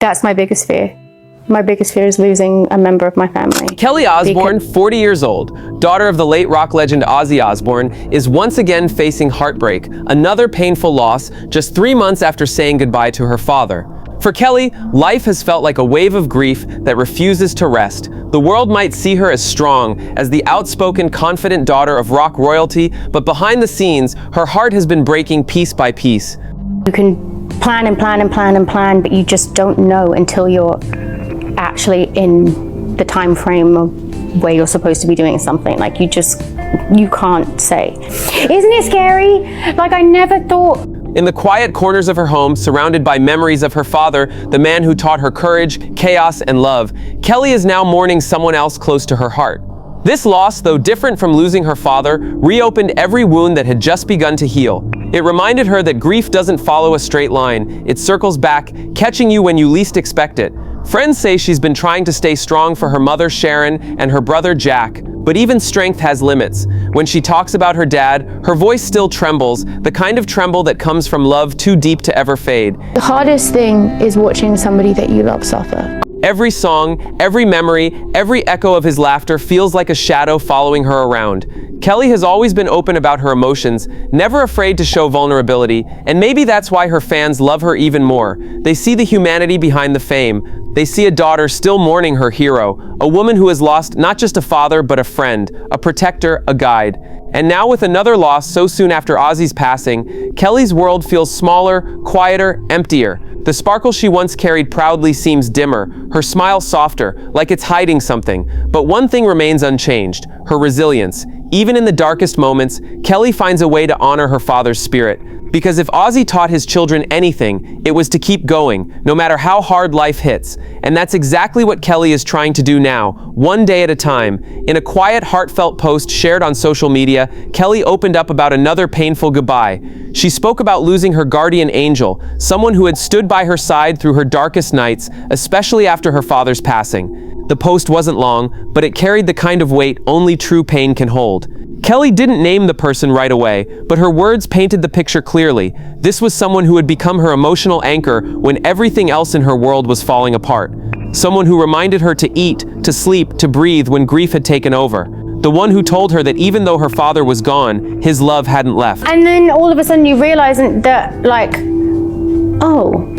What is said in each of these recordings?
That's my biggest fear. My biggest fear is losing a member of my family. Kelly Osbourne, 40 years old, daughter of the late rock legend Ozzy Osbourne, is once again facing heartbreak, another painful loss, just 3 months after saying goodbye to her father. For Kelly, life has felt like a wave of grief that refuses to rest. The world might see her as strong, as the outspoken, confident daughter of rock royalty, but behind the scenes, her heart has been breaking piece by piece. You can plan and plan and plan and plan, but you just don't know until you're actually in the time frame of where you're supposed to be doing something. Like, you can't say. Isn't it scary? Like, I never thought. In the quiet corners of her home, surrounded by memories of her father, the man who taught her courage, chaos, and love, Kelly is now mourning someone else close to her heart. This loss, though different from losing her father, reopened every wound that had just begun to heal. It reminded her that grief doesn't follow a straight line. It circles back, catching you when you least expect it. Friends say she's been trying to stay strong for her mother Sharon and her brother Jack, but even strength has limits. When she talks about her dad, her voice still trembles, the kind of tremble that comes from love too deep to ever fade. The hardest thing is watching somebody that you love suffer. Every song, every memory, every echo of his laughter feels like a shadow following her around. Kelly has always been open about her emotions, never afraid to show vulnerability, and maybe that's why her fans love her even more. They see the humanity behind the fame. They see a daughter still mourning her hero, a woman who has lost not just a father but a friend, a protector, a guide. And now with another loss so soon after Ozzy's passing, Kelly's world feels smaller, quieter, emptier. The sparkle she once carried proudly seems dimmer, her smile softer, like it's hiding something. But one thing remains unchanged, her resilience. Even in the darkest moments, Kelly finds a way to honor her father's spirit. Because if Ozzy taught his children anything, it was to keep going, no matter how hard life hits. And that's exactly what Kelly is trying to do now, one day at a time. In a quiet, heartfelt post shared on social media, Kelly opened up about another painful goodbye. She spoke about losing her guardian angel, someone who had stood by her side through her darkest nights, especially after her father's passing. The post wasn't long, but it carried the kind of weight only true pain can hold. Kelly didn't name the person right away, but her words painted the picture clearly. This was someone who had become her emotional anchor when everything else in her world was falling apart. Someone who reminded her to eat, to sleep, to breathe when grief had taken over. The one who told her that even though her father was gone, his love hadn't left. And then all of a sudden you realize that, like, oh,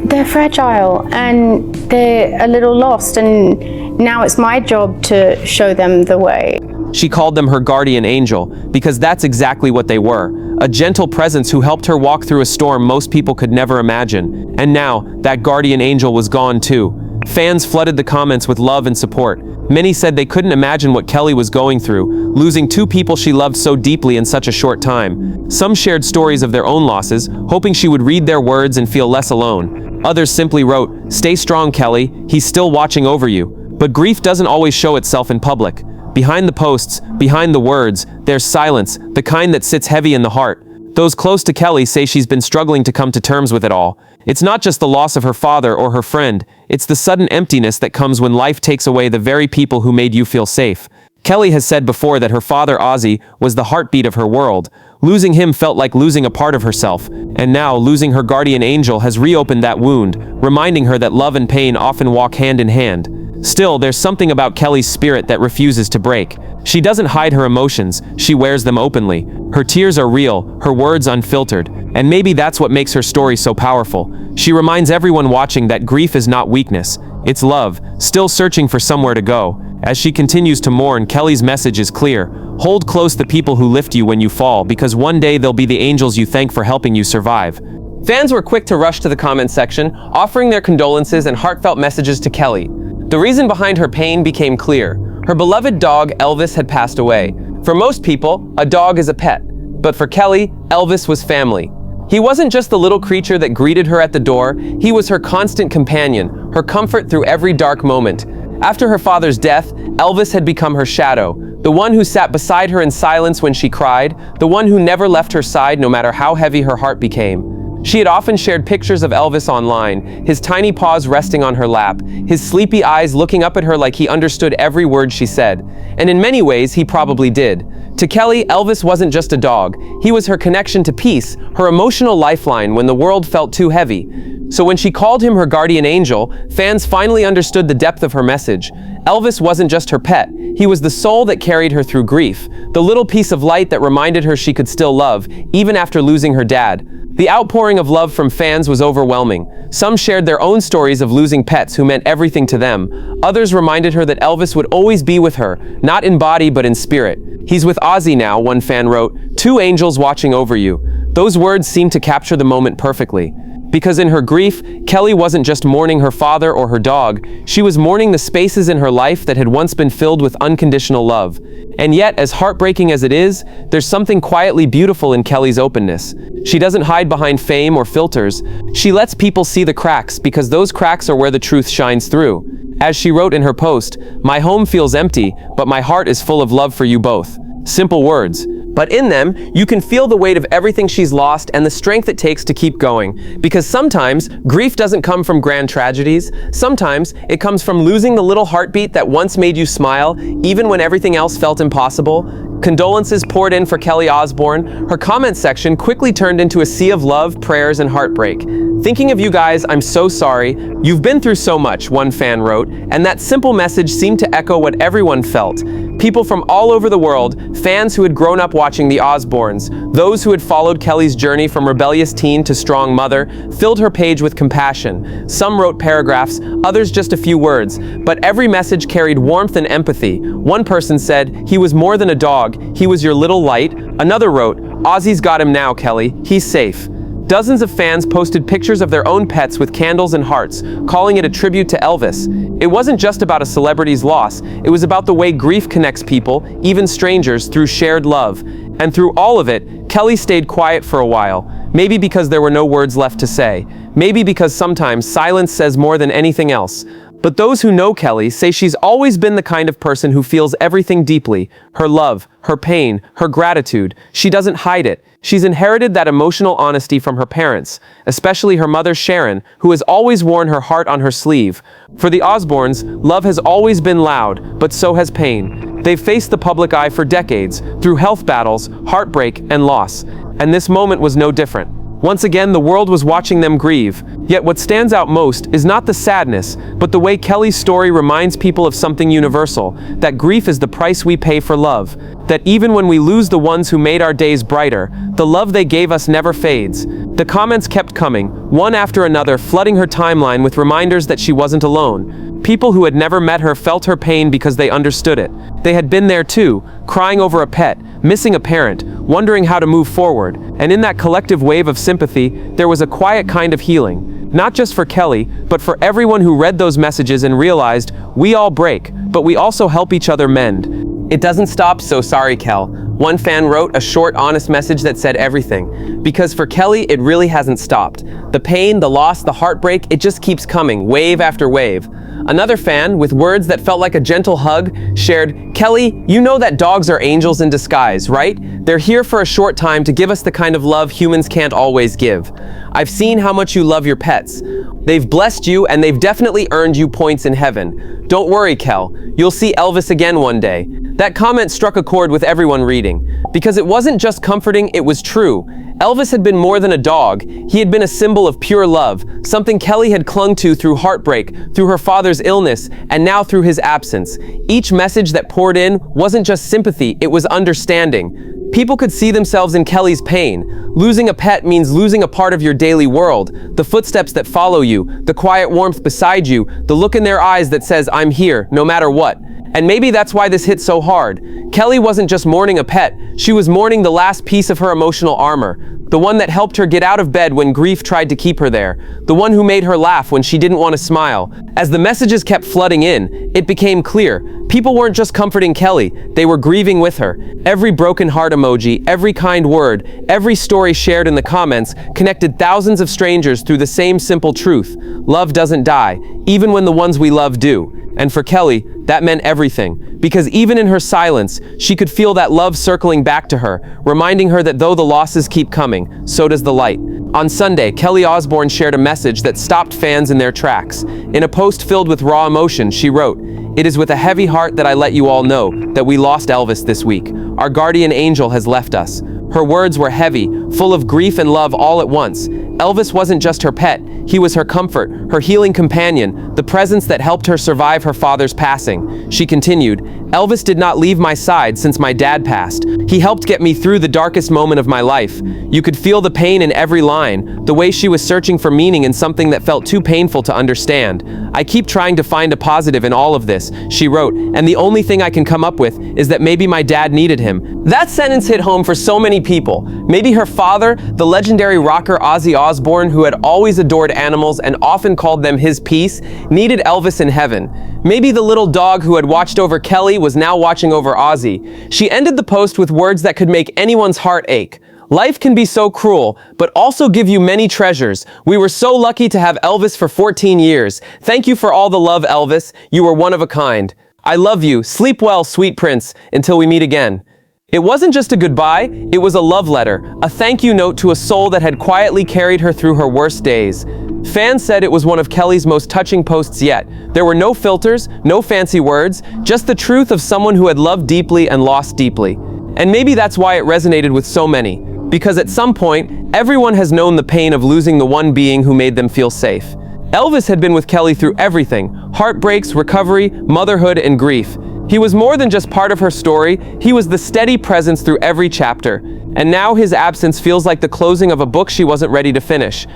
they're fragile and they're a little lost, and now it's my job to show them the way. She called them her guardian angel, because that's exactly what they were. A gentle presence who helped her walk through a storm most people could never imagine. And now, that guardian angel was gone too. Fans flooded the comments with love and support. Many said they couldn't imagine what Kelly was going through, losing two people she loved so deeply in such a short time. Some shared stories of their own losses, hoping she would read their words and feel less alone. Others simply wrote, "Stay strong, Kelly, he's still watching over you." But grief doesn't always show itself in public. Behind the posts, behind the words, there's silence, the kind that sits heavy in the heart. Those close to Kelly say she's been struggling to come to terms with it all. It's not just the loss of her father or her friend, it's the sudden emptiness that comes when life takes away the very people who made you feel safe. Kelly has said before that her father Ozzy was the heartbeat of her world. Losing him felt like losing a part of herself, and now losing her guardian angel has reopened that wound, reminding her that love and pain often walk hand in hand. Still, there's something about Kelly's spirit that refuses to break. She doesn't hide her emotions, she wears them openly. Her tears are real, her words unfiltered, and maybe that's what makes her story so powerful. She reminds everyone watching that grief is not weakness, it's love, still searching for somewhere to go. As she continues to mourn, Kelly's message is clear. Hold close the people who lift you when you fall, because one day they'll be the angels you thank for helping you survive. Fans were quick to rush to the comment section, offering their condolences and heartfelt messages to Kelly. The reason behind her pain became clear. Her beloved dog, Elvis, had passed away. For most people, a dog is a pet. But for Kelly, Elvis was family. He wasn't just the little creature that greeted her at the door, he was her constant companion, her comfort through every dark moment. After her father's death, Elvis had become her shadow, the one who sat beside her in silence when she cried, the one who never left her side no matter how heavy her heart became. She had often shared pictures of Elvis online, his tiny paws resting on her lap, his sleepy eyes looking up at her like he understood every word she said. And in many ways, he probably did. To Kelly, Elvis wasn't just a dog. He was her connection to peace, her emotional lifeline when the world felt too heavy. So when she called him her guardian angel, fans finally understood the depth of her message. Elvis wasn't just her pet. He was the soul that carried her through grief, the little piece of light that reminded her she could still love, even after losing her dad. The outpouring of love from fans was overwhelming. Some shared their own stories of losing pets who meant everything to them. Others reminded her that Elvis would always be with her, not in body but in spirit. "He's with Ozzy now," one fan wrote, "Two angels watching over you." Those words seemed to capture the moment perfectly. Because in her grief, Kelly wasn't just mourning her father or her dog, she was mourning the spaces in her life that had once been filled with unconditional love. And yet, as heartbreaking as it is, there's something quietly beautiful in Kelly's openness. She doesn't hide behind fame or filters. She lets people see the cracks because those cracks are where the truth shines through. As she wrote in her post, "My home feels empty, but my heart is full of love for you both." Simple words. But in them, you can feel the weight of everything she's lost and the strength it takes to keep going. Because sometimes, grief doesn't come from grand tragedies. Sometimes, it comes from losing the little heartbeat that once made you smile, even when everything else felt impossible. Condolences poured in for Kelly Osbourne. Her comment section quickly turned into a sea of love, prayers, and heartbreak. "Thinking of you guys, I'm so sorry. You've been through so much," one fan wrote, and that simple message seemed to echo what everyone felt. People from all over the world, fans who had grown up watching the Osbournes, those who had followed Kelly's journey from rebellious teen to strong mother, filled her page with compassion. Some wrote paragraphs, others just a few words, but every message carried warmth and empathy. One person said, "He was more than a dog, he was your little light." Another wrote, "Ozzy's got him now, Kelly. He's safe." Dozens of fans posted pictures of their own pets with candles and hearts, calling it a tribute to Elvis. It wasn't just about a celebrity's loss, it was about the way grief connects people, even strangers, through shared love. And through all of it, Kelly stayed quiet for a while. Maybe because there were no words left to say. Maybe because sometimes silence says more than anything else. But those who know Kelly say she's always been the kind of person who feels everything deeply. Her love, her pain, her gratitude. She doesn't hide it. She's inherited that emotional honesty from her parents, especially her mother Sharon, who has always worn her heart on her sleeve. For the Osbournes, love has always been loud, but so has pain. They've faced the public eye for decades, through health battles, heartbreak, and loss. And this moment was no different. Once again, the world was watching them grieve. Yet what stands out most is not the sadness, but the way Kelly's story reminds people of something universal, that grief is the price we pay for love. That even when we lose the ones who made our days brighter, the love they gave us never fades. The comments kept coming, one after another, flooding her timeline with reminders that she wasn't alone. People who had never met her felt her pain because they understood it. They had been there too, crying over a pet, missing a parent, wondering how to move forward. And in that collective wave of sympathy, there was a quiet kind of healing. Not just for Kelly, but for everyone who read those messages and realized, we all break, but we also help each other mend. "It doesn't stop, so sorry, Kel." One fan wrote a short, honest message that said everything. Because for Kelly, it really hasn't stopped. The pain, the loss, the heartbreak, it just keeps coming, wave after wave. Another fan, with words that felt like a gentle hug, shared, "Kelly, you know that dogs are angels in disguise, right? They're here for a short time to give us the kind of love humans can't always give. I've seen how much you love your pets. They've blessed you, and they've definitely earned you points in heaven. Don't worry, Kel. You'll see Elvis again one day." That comment struck a chord with everyone reading. Because it wasn't just comforting, it was true. Elvis had been more than a dog. He had been a symbol of pure love, something Kelly had clung to through heartbreak, through her father's illness, and now through his absence. Each message that poured in wasn't just sympathy, it was understanding. People could see themselves in Kelly's pain. Losing a pet means losing a part of your daily world. The footsteps that follow you, the quiet warmth beside you, the look in their eyes that says, "I'm here, no matter what." And maybe that's why this hit so hard. Kelly wasn't just mourning a pet, she was mourning the last piece of her emotional armor. The one that helped her get out of bed when grief tried to keep her there. The one who made her laugh when she didn't want to smile. As the messages kept flooding in, it became clear. People weren't just comforting Kelly, they were grieving with her. Every broken heart emoji, every kind word, every story shared in the comments connected thousands of strangers through the same simple truth. Love doesn't die, even when the ones we love do. And for Kelly, That meant everything, because even in her silence, she could feel that love circling back to her, reminding her that though the losses keep coming, so does the light. On Sunday, Kelly Osbourne shared a message that stopped fans in their tracks. In a post filled with raw emotion, she wrote, "It is with a heavy heart that I let you all know that we lost Elvis this week. Our guardian angel has left us." Her words were heavy, full of grief and love all at once. Elvis wasn't just her pet, he was her comfort, her healing companion, the presence that helped her survive her father's passing. She continued, "Elvis did not leave my side since my dad passed. He helped get me through the darkest moment of my life. You could feel the pain in every line, the way she was searching for meaning in something that felt too painful to understand. I keep trying to find a positive in all of this," she wrote, "and the only thing I can come up with is that maybe my dad needed him." That sentence hit home for so many people. Maybe her father, the legendary rocker Ozzy Osbourne, who had always adored animals and often called them his peace, needed Elvis in heaven. Maybe the little dog who had watched over Kelly was now watching over Ozzy. She ended the post with words that could make anyone's heart ache. "Life can be so cruel, but also give you many treasures. We were so lucky to have Elvis for 14 years. Thank you for all the love, Elvis. You were one of a kind. I love you. Sleep well, sweet prince, until we meet again." It wasn't just a goodbye, it was a love letter, a thank you note to a soul that had quietly carried her through her worst days. Fans said it was one of Kelly's most touching posts yet. There were no filters, no fancy words, just the truth of someone who had loved deeply and lost deeply. And maybe that's why it resonated with so many. Because at some point, everyone has known the pain of losing the one being who made them feel safe. Elvis had been with Kelly through everything: heartbreaks, recovery, motherhood, and grief. He was more than just part of her story, he was the steady presence through every chapter. And now his absence feels like the closing of a book she wasn't ready to finish.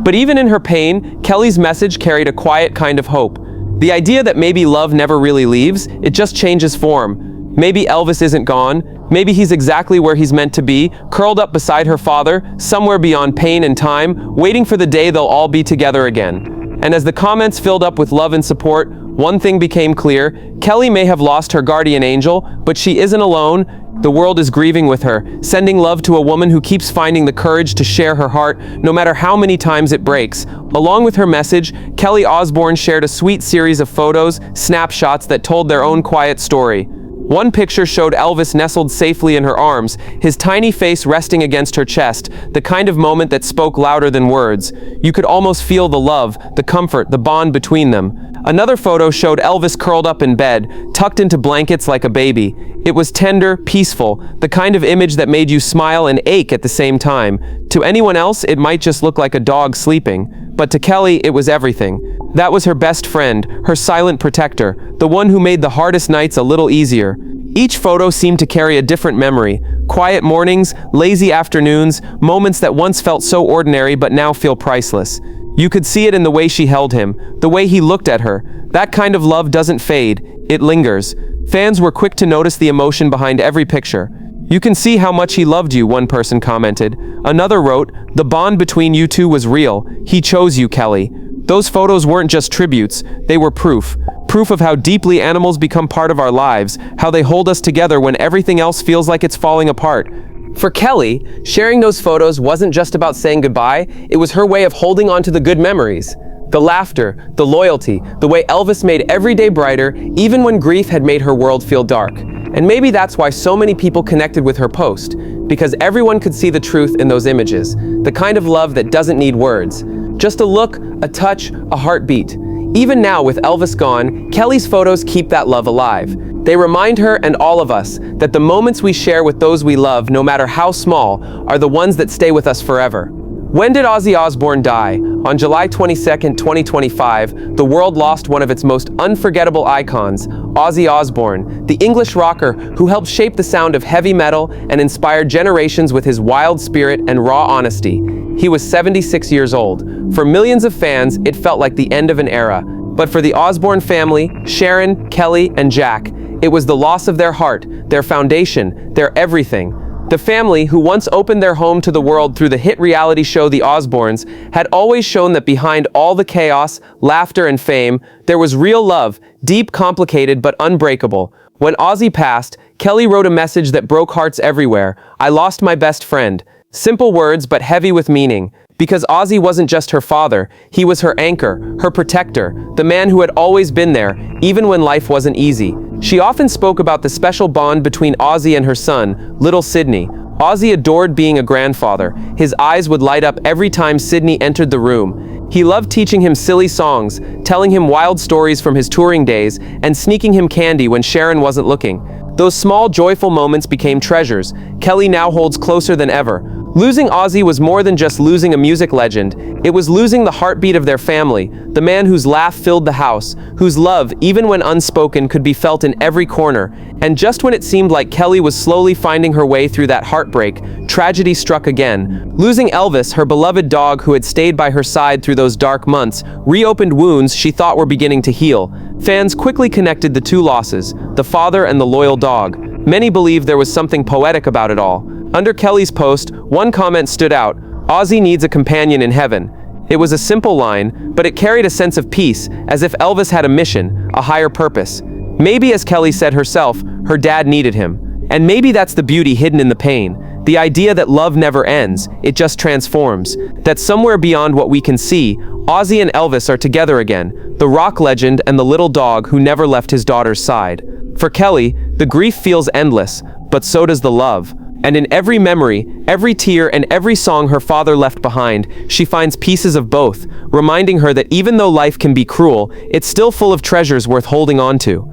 But even in her pain, Kelly's message carried a quiet kind of hope. The idea that maybe love never really leaves, it just changes form. Maybe Elvis isn't gone, maybe he's exactly where he's meant to be, curled up beside her father, somewhere beyond pain and time, waiting for the day they'll all be together again. And as the comments filled up with love and support, one thing became clear: Kelly may have lost her guardian angel, but she isn't alone. The world is grieving with her, sending love to a woman who keeps finding the courage to share her heart, no matter how many times it breaks. Along with her message, Kelly Osbourne shared a sweet series of photos, snapshots that told their own quiet story. One picture showed Elvis nestled safely in her arms, his tiny face resting against her chest, the kind of moment that spoke louder than words. You could almost feel the love, the comfort, the bond between them. Another photo showed Elvis curled up in bed, tucked into blankets like a baby. It was tender, peaceful, the kind of image that made you smile and ache at the same time. To anyone else, it might just look like a dog sleeping. But to Kelly, it was everything. That was her best friend, her silent protector, the one who made the hardest nights a little easier. Each photo seemed to carry a different memory. Quiet mornings, lazy afternoons, moments that once felt so ordinary but now feel priceless. You could see it in the way she held him, the way he looked at her. That kind of love doesn't fade, it lingers. Fans were quick to notice the emotion behind every picture. "You can see how much he loved you," one person commented. Another wrote, "The bond between you two was real. He chose you, Kelly." Those photos weren't just tributes, they were proof. Proof of how deeply animals become part of our lives, how they hold us together when everything else feels like it's falling apart. For Kelly, sharing those photos wasn't just about saying goodbye, it was her way of holding on to the good memories. The laughter, the loyalty, the way Elvis made every day brighter, even when grief had made her world feel dark. And maybe that's why so many people connected with her post, because everyone could see the truth in those images, the kind of love that doesn't need words. Just a look, a touch, a heartbeat. Even now, with Elvis gone, Kelly's photos keep that love alive. They remind her and all of us that the moments we share with those we love, no matter how small, are the ones that stay with us forever. When did Ozzy Osbourne die? On July 22, 2025, the world lost one of its most unforgettable icons, Ozzy Osbourne, the English rocker who helped shape the sound of heavy metal and inspired generations with his wild spirit and raw honesty. He was 76 years old. For millions of fans, it felt like the end of an era. But for the Osbourne family, Sharon, Kelly, and Jack, it was the loss of their heart, their foundation, their everything. The family, who once opened their home to the world through the hit reality show The Osbournes, had always shown that behind all the chaos, laughter, and fame, there was real love, deep, complicated, but unbreakable. When Ozzy passed, Kelly wrote a message that broke hearts everywhere: "I lost my best friend." Simple words, but heavy with meaning. Because Ozzy wasn't just her father, he was her anchor, her protector, the man who had always been there, even when life wasn't easy. She often spoke about the special bond between Ozzy and her son, little Sydney. Ozzy adored being a grandfather. His eyes would light up every time Sydney entered the room. He loved teaching him silly songs, telling him wild stories from his touring days, and sneaking him candy when Sharon wasn't looking. Those small, joyful moments became treasures Kelly now holds closer than ever. Losing Ozzy was more than just losing a music legend. It was losing the heartbeat of their family, the man whose laugh filled the house, whose love, even when unspoken, could be felt in every corner. And just when it seemed like Kelly was slowly finding her way through that heartbreak, tragedy struck again. Losing Elvis, her beloved dog who had stayed by her side through those dark months, reopened wounds she thought were beginning to heal. Fans quickly connected the two losses, the father and the loyal dog. Many believed there was something poetic about it all. Under Kelly's post, one comment stood out: Ozzy needs a companion in heaven. It was a simple line, but it carried a sense of peace, as if Elvis had a mission, a higher purpose. Maybe, as Kelly said herself, her dad needed him. And maybe that's the beauty hidden in the pain. The idea that love never ends, it just transforms. That somewhere beyond what we can see, Ozzy and Elvis are together again, the rock legend and the little dog who never left his daughter's side. For Kelly, the grief feels endless, but so does the love. And in every memory, every tear, and every song her father left behind, she finds pieces of both, reminding her that even though life can be cruel, it's still full of treasures worth holding on to.